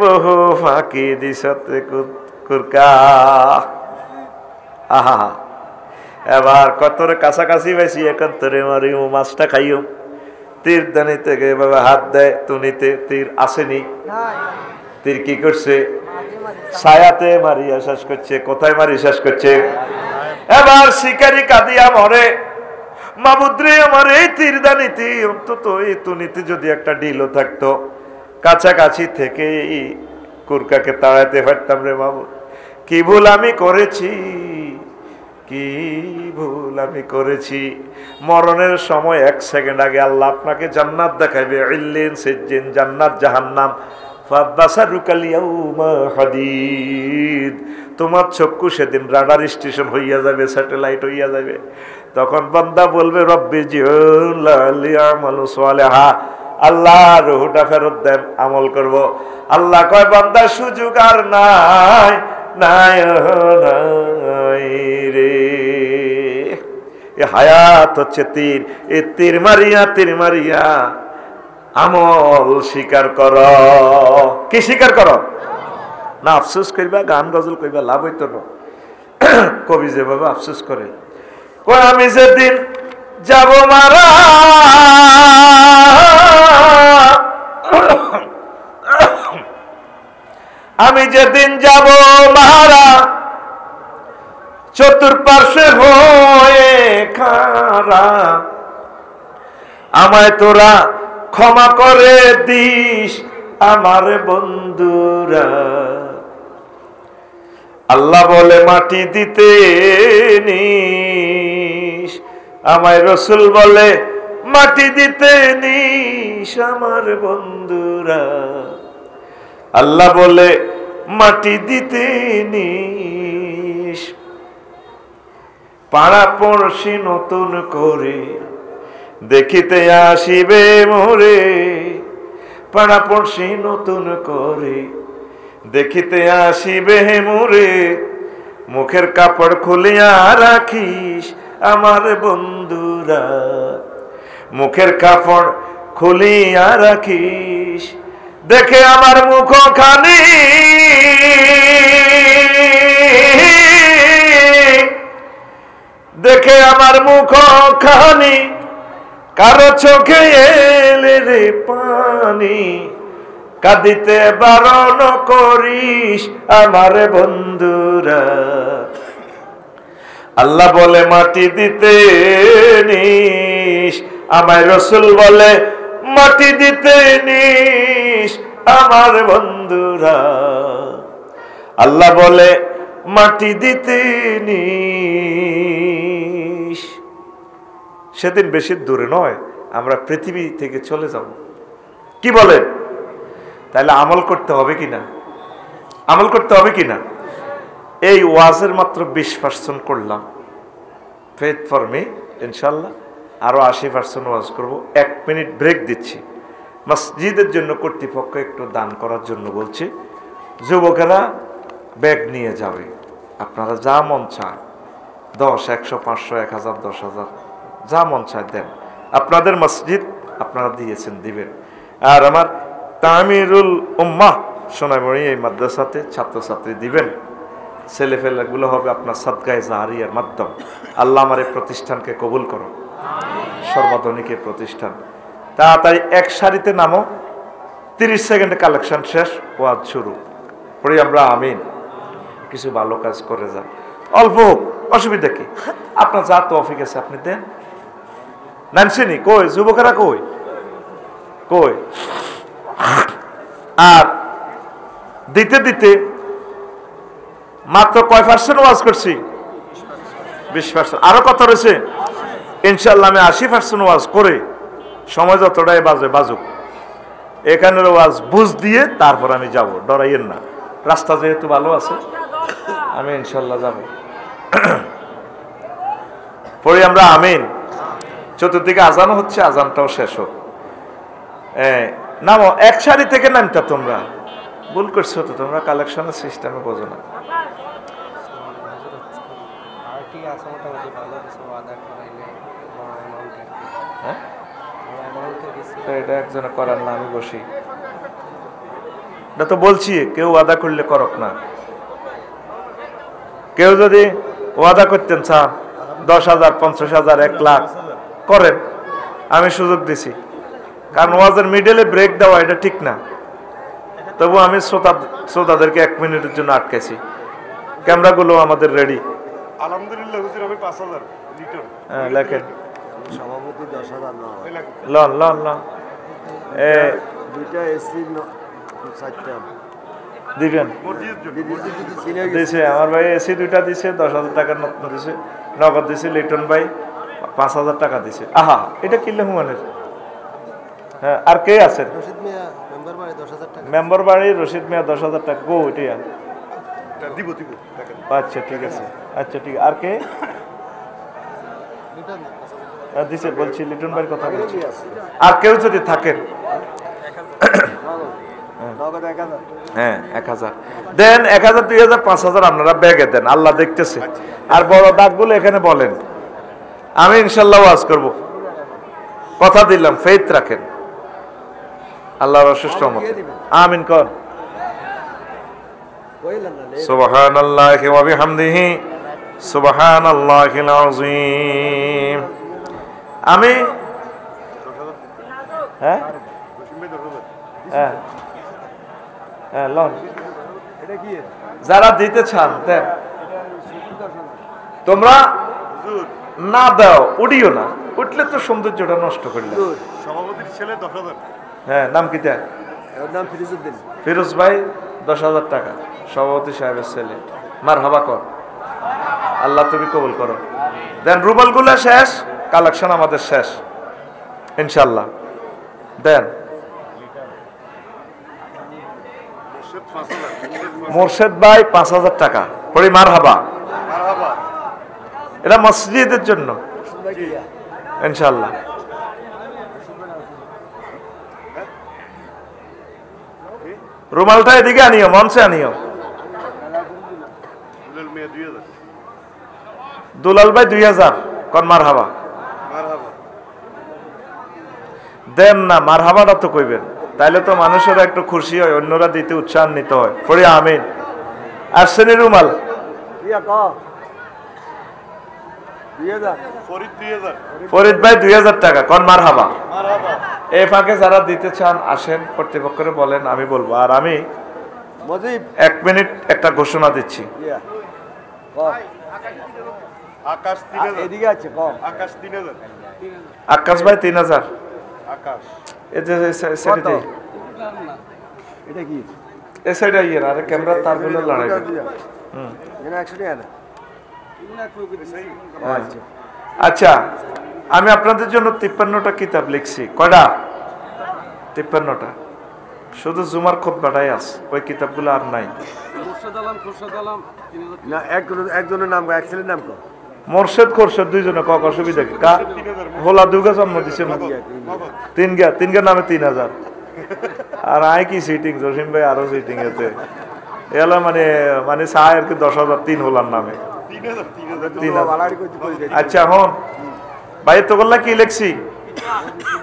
A: বহু ফাঁকি দিস কুরকা। আহা এবার কতরে কাছাকাছি বেশি, এখন তোরে মারি মাছটা খাইও। তীর দানি থেকে এভাবে হাত দেয় তুনিতে, তীর আসেনি। তীর কি করছে? ছায়াতে মারিয়া শেষ করছে। কোথায় মারি শেষ করছে? এবার শিকারি কাঁদিয়া মরে, মাবুদ্রে আমার এই তীরদানিতে অন্তত এই তুনিতে যদি একটা ডিলও থাকতো, কাছাকাছি থেকে কুরকাকে তাড়াইতে পারতাম রে মাবুদ। কি ভুল আমি করেছি, কি ভুল আমি করেছি। মরণের সময় 1 সেকেন্ড আগে আল্লাহ আপনাকে জান্নাত দেখাইবে, ইল্লিন সিজ্জিন, জান্নাত জাহান্নাম। তোমার চক্ষু সেদিন রাডার স্টেশন হইয়া যাবে, স্যাটেলাইট হইয়া যাবে। তখন বান্দা বলবে রব্বি জিহা, আল্লাহ রুহটা ফেরত দেন, আমল করব। আল্লাহ কয় বান্দা সুযোগ আর নাই, নাই নাই রে। এ হায়াত হচ্ছে তীর, এ তীর মারিয়া আমল স্বীকার কর। কি স্বীকার কর? না আফসোস করবা, গান গজল করবা, লাভ হইত না। কবি যেভাবে আফসোস করে, কই আমি যেদিন যাব মারা, আমি যেদিন যাব মারা, চতুর্পার্শ্বে হয়ে খাড়া, আমায় তোরা ক্ষমা করে দিস আমার বন্ধুরা। আল্লাহ বলে মাটি দিতে নিস, আমায় রসুল বলে মাটি দিতে নিস আমার বন্ধুরা। আল্লাহ বলে মাটি দিতে নিস। পাড়া পড়শি নতুন করে দেখিতে আসিবে মোরে, পাড়া পড়শি নতুন করে দেখিতে আসিবে মোরে। মুখের কাপড় খুলিয়া রাখিস আমার বন্ধুরা, মুখের কাপড় খুলিয়া রাখিস। দেখে আমার মুখ খানি, দেখে আমার মুখ খানি, কারো চোখে এলে রে পানি। কাঁদিতে বারণ করিস আমার বন্ধুরা। আল্লাহ বলে মাটি দিতে নিস, আমায় রসুল বলে মাটি দিতে নিস আমার বন্ধুরা। আল্লাহ বলে মাটি দিতে নিস। সেদিন বেশি দূরে নয়, আমরা পৃথিবী থেকে চলে যাব। কি বলেন? তাহলে আমল করতে হবে কিনা? আমল করতে হবে কিনা? এই ওয়াজের মাত্র 20% করলাম। ফেথ ফর মি, ইনশাল্লাহ আরো 80% ওয়াজ করব। 1 মিনিট ব্রেক দিচ্ছি। মসজিদের জন্য কর্তৃপক্ষ একটু দান করার জন্য বলছি। যুবকেরা ব্যাগ নিয়ে যাবে, আপনারা যা মন চায় 10, 100, 500, 1000, 10,000 যা মন চায় দেন। আপনাদের মসজিদ আপনারা দিয়েছেন, দিবেন। আর আমার তামিরুল উম্মাহ সোনামণি এই মাদ্রাসাতে ছাত্রছাত্রী দিবেন। ছেলেফেলেগুলো হবে আপনার সাদগায়ে জারিয়ার মাধ্যম। আল্লাহ আমার এই প্রতিষ্ঠানকে কবুল করো, সর্বধনিক এই প্রতিষ্ঠান। তাড়াতাড়ি এক সারিতে নামো, 30 সেকেন্ডে কালেকশন শেষ, ওয়াজ শুরু। পরে আমরা আমিন। কিছু ভালো কাজ করে যান, অল্প হোক, অসুবিধা কি? আপনার যা তৌফিক আছে আপনি দেন। নামছেনি কই? যুবকেরা কই? কই? আর দিতে দিতে মাত্র কয় পার্সেন্ট ওয়াজ করছি? 20%। আরো কত রয়েছে? ইনশাল্লাহ আমি 80% ওয়াজ করে সময় যতটাই বাজে বাজুক, এখানের ওয়াজ বুঝ দিয়ে তারপর আমি যাব। ডরাইয়েন না, রাস্তা যেহেতু ভালো আছে আমি ইনশাল্লাহ যাব। পরে আমরা আমিন। চতুর্দিকে আজান হচ্ছে, আজানটাও শেষ হোক। নামো, এক সারি থেকে নামতা। তোমরা ভুল করছো তো, তোমরা কালেকশনের সিস্টেমে বোঝো না। এটা একজনে করার না, আমি বসি। এটা তো বলছি কেউ ওয়াদা করলে করক না। কেউ যদি ওয়াদা করতেন চান 10,000, 50,000, 1 লাখ করেন, আমি সুযোগ দিছি। কারণ ওয়াজের মিডলে ব্রেক দেওয়া এটা ঠিক না। তবু আমি শ্রোতাদেরকে 1 মিনিটের জন্য আটকেছি। ক্যামেরাগুলো আমাদের রেডি।
B: আলহামদুলিল্লাহ হুজুর, আমি 5,000 লিটার।
A: হ্যাঁ লেখেন।
B: সভাপতি 10,000 না
A: লন লন লন।
B: দুইটা এসি 4টা
A: দিবেন দিছে। আমার ভাই এসি 2টা দিছে, 10,000 টাকার দিছে, নগদ দিছে। লিটন ভাই 5,000 টাকা দিছে। আহা, এটা কিনলে হুমানের। হ্যাঁ, আর কে আছেন?
B: রশিদ মিয়া মেম্বার বাড়ি 10,000 টাকা।
A: মেম্বার বাড়ি রশিদ মিয়া 10,000 টাকা। গো এটা
B: দিব।
A: আচ্ছা ঠিক আছে, আচ্ছা ঠিক। আর কে দিছে? বলছি লিটন ভাইয়ের কথা বলছি। আর কেউ যদি থাকেন, হ্যাঁ 1,000 দেন। 1,000, 2,000, 5,000 আপনারা ব্যাগে দেন, আল্লাহ দেখতেছে। আর বড় দাগগুলো এখানে বলেন, আমি ইনশাল্লাহ ওয়াজ করব, কথা দিলাম। ফেথ রাখেন, আল্লাহর অশেষ রহমত। আমিন কর। সুবহানাল্লাহি ওয়া বিহামদিহি সুবহানাল্লাহিল আযীম। আমি হ্যাঁ হ্যাঁ হ্যাঁ লন। যারা দিতে চান দেন। তোমরা না দাও, উঠিও না, উঠলে তো সৌন্দর্যটা নষ্ট করলে।
B: সভাপতির ছেলে 10,000।
A: হ্যাঁ, নাম কি তার?
B: এর নাম ফিরোজউদ্দিন।
A: ফিরোজ ভাই 10,000 টাকা, সভাপতি সাহেবের ছেলে। মারহাবা কর, আল্লাহ তুমি কবুল করো। দেন রুমাল গুলা শেষ, কালেকশন আমাদের শেষ ইনশাল্লাহ। দেন মোর্শেদ ভাই 5,000 টাকা পড়ি। মারহাবা, এটা মসজিদের জন্য ইনশাল্লাহ। রুমালটা এদিকে আনিও, মঞ্চে আনিও। দুলাল ভাই 2,000 কন। মারহাবা দেন না, মারহাবাটা তো কইবেন, তাইলে তো মানুষেরা একটু খুশি হয়, অন্যরা দিতে উৎসাহিত হয়। পড়ি আমিন। আসছেনি রুমাল ফরিদ ভাই 2,000 টাকা কন। মারহাবা। এই ফাঁকে যারা দিতে চান আসেন, কর্তৃপক্ষরে বলেন, আমি বলবো। আর আমি 1 মিনিট একটা ঘোষণা দিচ্ছি। আকাশ ভাই 3,000। ক্যামেরা তারগুলো লড়াই। আচ্ছা, আমি আপনাদের জন্য 53টা কিতাব লিখছি। কয়টা? 53টা। শুধু জুমার খুতবাটাই আছে, ওই কিতাবগুলো আর নাই।
B: একজনের নাম, এক ছেলের নাম কর।
A: মোর্শেদ খোরশেদ দুইজনে কক, অসুবিধা কি? হোলা দুগা জন্ম দিছে, 3 গা নামে 3,000। আর আই কি সিটিং, জসিম ভাই আরো সিটিং এতে এলা মানে মানে সাহের কি 10,000 3 হোলার নামে 3,000। আচ্ছা হন ভাই, তো বললা কি লিখছি?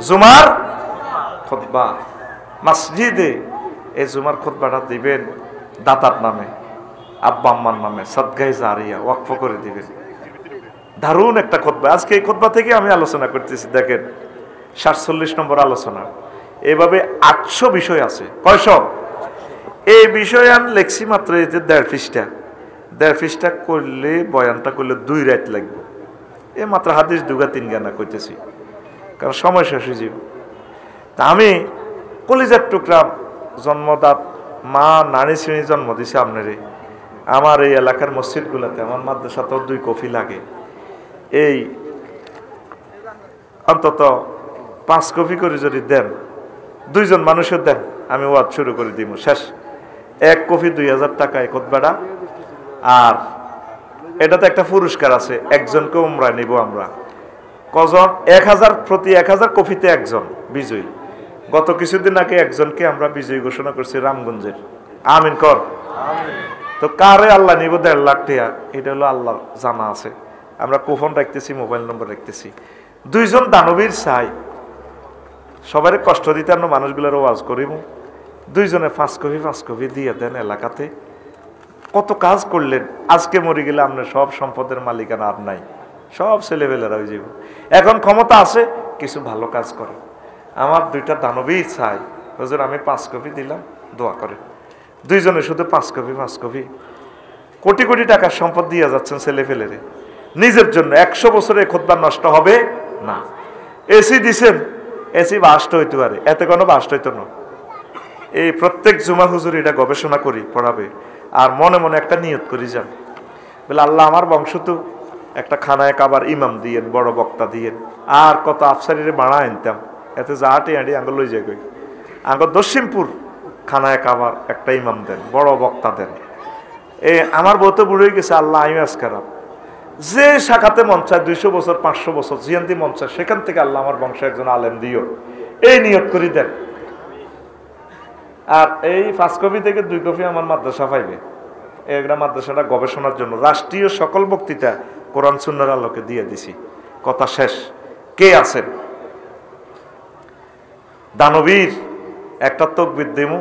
A: জুমার খুতবা মসজিদে, এই জুমার খুতবাটা দিবেন দাতার নামে, আব্বা আম্মার নামে, সাদগায়ে জারিয়া ওয়াকফ করে দিবেন। দারুণ একটা খুতবা। আজকে এই খুতবা থেকে আমি আলোচনা করতেছি। দেখেন 47 নম্বর আলোচনা। এভাবে 800 বিষয় আছে। কয়শো? এই বিষয় আমি লেখছি মাত্র এতে 1.5 পৃষ্ঠা। 1.5 পৃষ্ঠা করলে, বয়ানটা করলে 2 রাত লাগবে। এ মাত্র হাদিস 2-3 গানা কইতেছি, কারণ সময় শেষ হয়ে যাবে। তা আমি কলিজার টুকরা জন্মদাত মা নারী শ্রেণী জন্ম দিছে আপনারে। আমার এই এলাকার মসজিদগুলোতে, আমার মাদ্রাসাতেও 2 কপি লাগে। এই অন্তত 5 কপি করে যদি দেন, 2 জন মানুষের দেন, আমি ওয়াজ শুরু করে দিব। শেষ 1 কপি 2,000 টাকা এই খুতবাটা। আর এটাতে একটা পুরস্কার আছে, একজনকে উমরায় নিব আমরা। কজন? 1,000 প্রতি 1,000 কপিতে একজন বিজয়ী। গত কিছুদিন আগে একজনকে আমরা বিজয়ী ঘোষণা করছি রামগঞ্জের। আমিন কর। তো কারে আল্লাহ নিব 1.5 লাখ টাকা, এটা হলো আল্লাহর জানা আছে। আমরা কুপন রাখতেছি, মোবাইল নম্বর রাখতেছি। 2 জন দানবীর চাই, সবারই কষ্ট দিতে আমরা মানুষগুলোর ওয়াজ করিব। 2 জনে 5 কপি দিয়ে দেন এলাকাতে। কত কাজ করলেন। আজকে মরে গেলে আপনার সব সম্পদের মালিকানা আর নাই, সব ছেলেবেলেরা হয়ে যাব। এখন ক্ষমতা আছে, কিছু ভালো কাজ করে। আমার 2টা দানবীর চাই, হুজুর আমি 5 কপি দিলাম, দোয়া করে। 2 জনে শুধু 5 কপি। কোটি কোটি টাকার সম্পদ দিয়ে যাচ্ছেন ছেলে ফেলেরে নিজের জন্য। 100 বছরে খুতবা নষ্ট হবে না। এসি দিছেন, এসি বাস্ট হইতে পারে, এতে কোনো বাস্ট হইতো না। এই প্রত্যেক জুমা হুজুর এটা গবেষণা করি পড়াবে। আর মনে মনে একটা নিয়ত করি যান, বলে আল্লাহ আমার বংশ তো একটা খানায় কাবার ইমাম দিয়েন, বড় বক্তা দিয়েন। আর কত আফসারিরে বাড়া আনতাম, এতে জাহাটি আঁটি আঙ্গুল লই যায়। আঙ্গুল দশিমপুর খানায় কাবার একটা ইমাম দেন, বড় বক্তা দেন। আমার বউ তো বুড়ো হয়ে গেছে, আল্লাহ আমি আজ খারাপ। যে শাখাতে মন চায় 200 বছর 500 বছর জিয়ান্তি মন চায়, সেখান থেকে আল্লাহ আমার বংশে একজন আলেম দিও, এই নিয়ত করি দেন। আর এই 5 কপি থেকে 2 কপি আমার মাদ্রাসা পাইবে। একটা মাদ্রাসাটা গবেষণার জন্য রাষ্ট্রীয় সকল বক্তৃতা কোরআন সুন্নাহর আলোকে দিয়ে দিছি। কথা শেষ। কে আছেন? দানবীর একটা তাকবীর দেবো,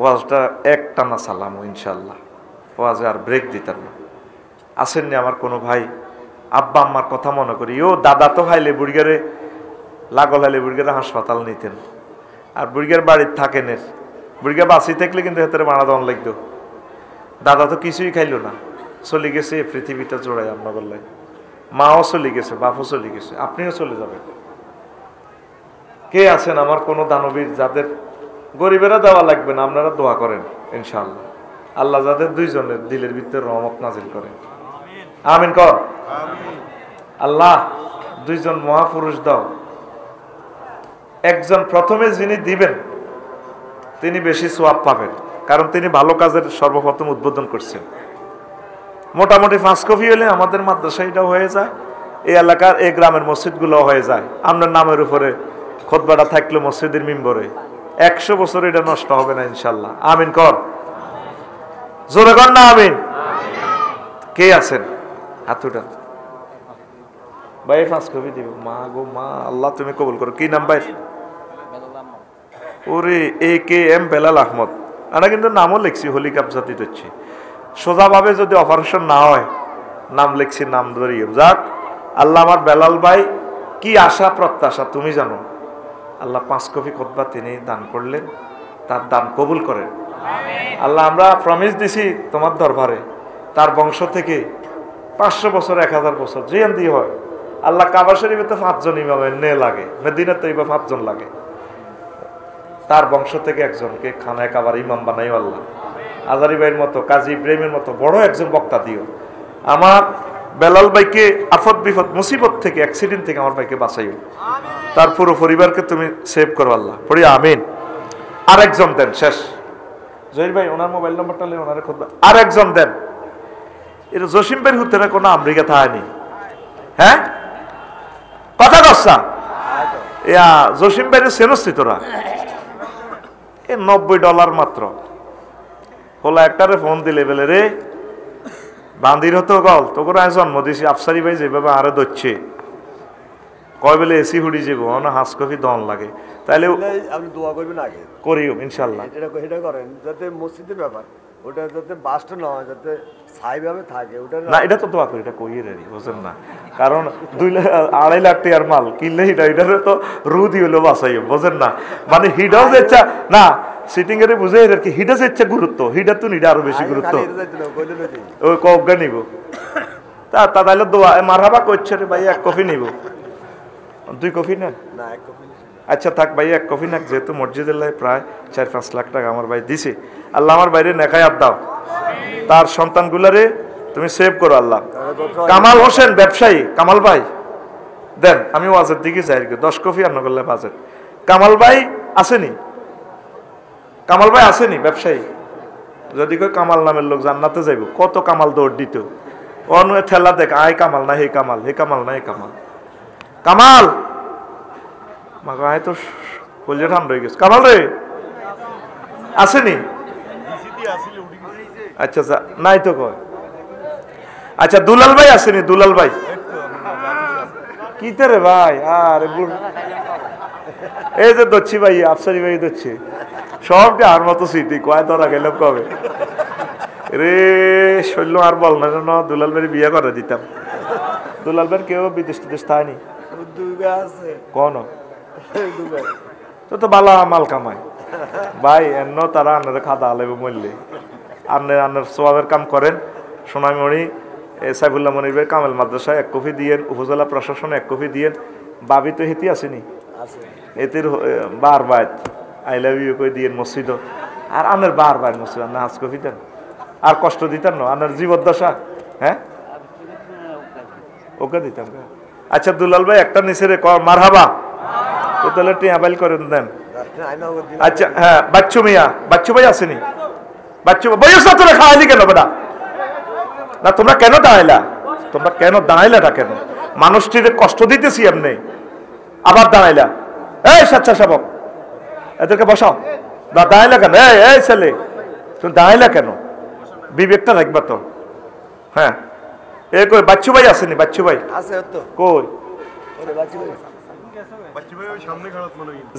A: ওয়াজটা একটানা সালামু ইনশাআল্লাহ। ওয়াজে আর ব্রেক দিতেন না। আসেননি আমার কোনো ভাই? আব্বা আম্মার কথা মনে করি। ও দাদা তো হাইলে বুড়িগারে লাগল, হাইলে বুড়িগারে হাসপাতাল নিতেন। আর বুড়িগার বাড়ির থাকেন, বুড়িগা বাঁচি থাকলে কিন্তু হেতারে মারা দেওয়ান লাগতো। দাদা তো কিছুই খাইল না, চলে গেছে পৃথিবীটা জোড়ায় আমরা বললাই। মাও চলে গেছে, বাপও চলে গেছে, আপনিও চলে যাবেন। কে আছেন আমার কোন দানবীর যাদের গরিবেরা দেওয়া লাগবে না, আপনারা দোয়া করেন ইনশাআল্লাহ আল্লাহ যাদের দুইজনের দিলের ভিতরে রহমত নাজিল করেন। আমিন কর। আল্লাহ দুইজন মহাপুরুষ দাও। একজন প্রথমে যিনি দিবেন তিনি বেশি সোয়াব পাবেন, কারণ তিনি ভালো কাজের সর্বপ্রথম উদ্বোধন করছেন। মোটামুটি 5 কপি হলে আমাদের মাদ্রাসা এটা হয়ে যায়, এই এলাকার এই গ্রামের মসজিদগুলো হয়ে যায়। আপনার নামের উপরে খুতবাটা থাকলো মসজিদের মিম্বরে, 100 বছর এটা নষ্ট হবে না ইনশাল্লাহ। আমিন কর, জোরে কর না আমিন। কে আছেন হাত উঠান ভাই, 5 কপি দিব। মা গো মা, আল্লাহ তুমি কবুল করো। কি নাম ভাই? ওরে AKM বেলাল আহমদ। আমরা কিন্তু নামও লিখছি, হলি কাবজাতি দিচ্ছি। সোজাভাবে যদি অপারেশন না হয় নাম লিখছি, নাম ধরিয়ে যাক। আল্লাহ আমার বেলাল ভাই কি আশা প্রত্যাশা তুমি জানো। আল্লাহ 5 কপি খুতবা তিনি দান করলেন, তার দান কবুল করেন আল্লাহ। আমরা প্রমিস দিছি তোমার দরবারে তার বংশ থেকে 500 বছর 1000 বছর যে দিয়ে হয় আল্লাহ। কাবা শরীফে তো 5 জন ইমাম নে লাগে, মদিনাতে 5 জন লাগে, তার বংশ থেকে একজনকে খানায় কাবার ইমাম বানাইও আল্লাহ। আজারি ভাইয়ের মতো, কাজী ইব্রাহিমের মতো বড় একজন বক্তা দিও। আমার বেলাল ভাইকে আফত বিপদ মুসিবত থেকে, অ্যাক্সিডেন্ট থেকে আমার ভাইকে বাঁচাইও, তার পুরো পরিবারকে তুমি সেভ করো আল্লাহ, পড়ি আমিন। আরেকজন দেন, শেষ জহির ভাই ওনার মোবাইল নাম্বারটা নিয়ে ওনারে খুঁজবে। আরেকজন দেন। এটা জসিম ভাইয়ের হুতেরা কোনো আমেরিকা থাকেনি, হ্যাঁ কথা কচ্ছা জসিম ভাইয়ের সেনস্তি তোরা $90 মাত্র হলো। একটারে ফোন দিলে বেলে রে বান্দির হতো গল তো করে জন্ম দিছি আফসারি ভাই যেভাবে আরো ধরছে কয় বেলে এসি হুড়ি যাবো না 5 কপি দন লাগে, তাইলে
B: আপনি দোয়া করবেন আগে
A: করিও ইনশাল্লাহ।
B: এটা করেন যাতে মসজিদের ব্যাপার ওটা যাতে বাস্ট না হয়, যাতে স্থায়ীভাবে থাকে ওটা
A: না। এটা তো দোয়া করি, এটা কইয়ে রেডি বুঝেন না, কারণ 2.5 লাখ টাকার মাল কিনলে এটারে তো রুদি হলো বাঁচাইও বুঝেন না। মানে হিডাও যে ইচ্ছা না সিটিং এর বুঝে আর কি, হিডা যে ইচ্ছা গুরুত্ব, হিডা তো নিডা আরো বেশি গুরুত্ব। ওই কবগা নিব তা তাইলে দোয়া মারহাবা করছে রে ভাই। 1 কপি নিব, 2 কপি নেন
B: না 1 কপি।
A: আচ্ছা থাক ভাই 1 কপি নাক, যেহেতু মসজিদের লাই প্রায় 4-5 লাখ টাকা আমার ভাই দিছে। আল্লাহ আমার বাইরে নেখায়াত দাও, তার সন্তানগুলারে তুমি সেভ করো আল্লাহ। কামাল হোসেন ব্যবসায়ী, কামাল ভাই দেন, আমি ওয়াজের দিকে যাই 10 কপি আন্ন করলে বাজেট। কামাল ভাই আসেনি, কামাল ভাই আসেনি ব্যবসায়ী। যদি কই কামাল নামের লোক জান্নাতে যাইব, কত কামাল দৌড় দিত অন্য ঠেলা দেখ, আয় কামাল না হে কামাল, হে কামাল না হে কামাল। কামাল মাগো আয় তো কলজে ঠান্ডা হয়ে গেছে। কামাল রে আসেনি? আচ্ছা নাই তো কয়। আচ্ছা দুলাল ভাই আসেনি? দুলাল ভাই কি রে ভাই? আরে এই যে দচ্ছি ভাই, আফসারি ভাই দচ্ছি সবটা আর মতো সিটি কয় ধরা গেল কবে রে শৈল আর বল না। দুলাল ভাই বিয়ে করে দিতাম। দুলাল ভাই কেউ বিদেশ টিদেশ থায়নি কোন তো বালা মাল কামায় ভাই। এন্ন তারা আন্নারে খাদা আলেবে মরলে আন্নার সোয়াবের কাম করেন। সোনামণি সাইফুল্লাহ মনির ভাই কামেল মাদ্রাসায় 1 কপি দিয়েন, উপজেলা প্রশাসনে 1 কপি দিয়েন। বাবি তো হেতি আসেনি, এতির বার বাইত আই লাভ ইউ কই দিয়েন মসজিদ। আর আন্নার বার বার মসজিদ আন্না 5 কপি দেন। আর কষ্ট দিতেন না আন্নার জীবদ্দশা, হ্যাঁ ওকে দিতাম। আচ্ছা দুলাল ভাই একটা নিচে রে মারহাবা তো তাহলে টিয়াবাইল করে দেন। আচ্ছা হ্যাঁ বাচ্চু মিয়া, বাচ্চু ভাই আসেনি? বাচ্চু ভাই তোরা খাওয়ালি কেন বেটা? না তোমরা কেন দাঁড়াইলা? তোমরা কেন দাঁড়াইলাটা কেন? মানুষটির কষ্ট দিতেছি এমনি আবার দাঁড়াইলা। এই স্বেচ্ছাসেবক এদেরকে বসাও। দাঁড়াইলা কেন? এই ছেলে তুমি দাঁড়াইলা কেন? বিবেকটা রাখবা তো। হ্যাঁ এ কই বাচ্চু ভাই আসেনি? বাচ্চু ভাই
B: আছে তো
A: কই?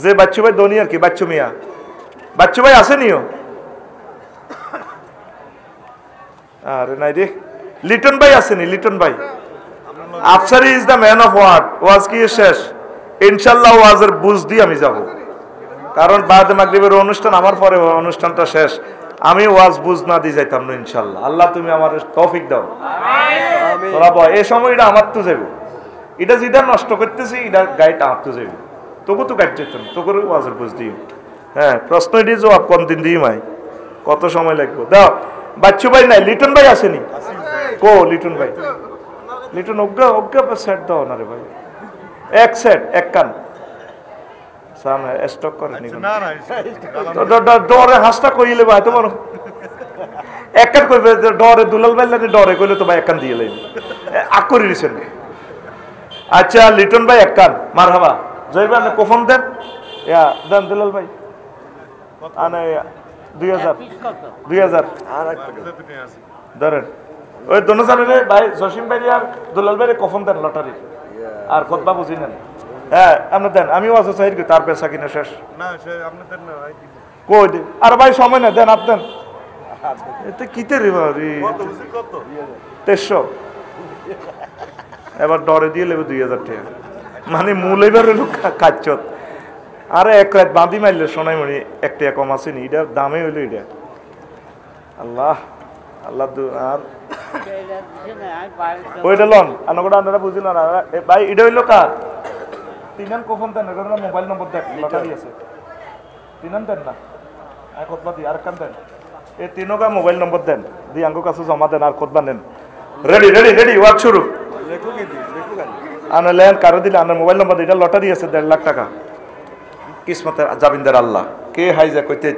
A: যে বাচ্চু ভাই ধনী আর কি, বাচ্চু মিয়া। বাচ্চু ভাই আসেনিও? আরে নাই রে। লিটন ভাই আসেনি? লিটন ভাই Afsari is the man of word. ওয়াজ কি শেষ? ইনশাল্লাহ ওয়াজের বুঝ দিয়ে আমি যাব, কারণ বাদ মাগরিবের অনুষ্ঠান আমার পরে অনুষ্ঠানটা শেষ। আমি ওয়াজ বুঝ না দিয়ে যাইতাম না ইনশাল্লাহ। আল্লাহ তুমি আমার তৌফিক দাও।
B: আমিন।
A: তোরা বল এই সময়টা আমার তো যাবো, এটা যেটা নষ্ট করতেছি এটা গাইড আমার তো যাবো, তোকে তো গাইড যেতাম তোকে ওয়াজের বুঝ দিও। হ্যাঁ প্রশ্ন এটি জবাব কোন দিন দিই মাই, কত সময় লাগবে দাও। বাচ্চু ভাই নাই, লিটন ভাই আসেনি কো? লিটন ভাই, লিটন অজ্ঞা অজ্ঞা সেট দাও না রে ভাই, এক সেট এক কান সামনে স্টক করে নি ডরে হাসটা কইলে ভাই তোমার এক কান কইবে ডরে দুলাল ভাই লাগে ডরে কইলে তো ভাই এক কান দিয়ে লাইনি আক করে দিছেন। আচ্ছা লিটন ভাই এক কান মারহাবা, জয় ভাই আপনি কফন দেন, ইয়া দেন দুলাল ভাই আনে 2000 2000
B: আর একটা
A: ধরেন ওই দোনো জানেন ভাই জসিম ভাই আর দুলাল ভাই কফন দেন লটারি আর খতবা বুঝি নেন। হ্যাঁ আপনি দেন, আমি ওয়াজ চাই তার পেশা কিনা শেষ
C: না সে আপনি দেন না ভাই
A: কই দে আর ভাই সময় না দেন আপনি এতে কিতে রে বাড়ি
C: কত বুঝি কত
A: 2300 এবার ডরে দিয়ে লেবে 2000 টাকা মানে মূল এবার হলো কাচ্চত। আরে এক রাত বাঁধি মারলে সোনাই মনি একটা কম আসেনি, এটার দামে হইলো এটা। আল্লাহ আল্লাহ আর ওইটা লন আনগোটা আপনারা বুঝলেন না ভাই, এটা হইলো কার তিনান কখন দেন, এটা মোবাইল নম্বর দেন লটারি আছে তিনান দেন না খতবা দি আর কান দেন, এই তিনকা মোবাইল নম্বর দেন দি আঙ্গো কাছে জমা দেন আর খতবা নেন। রেডি রেডি রেডি ওয়ার্ক শুরু আনা লেন কারো দিলে আনার মোবাইল নম্বর, এটা লটারি আছে 1.5 লাখ টাকা কিসমতের জাবিন্দার আল্লাহ কে হাইজা কইতে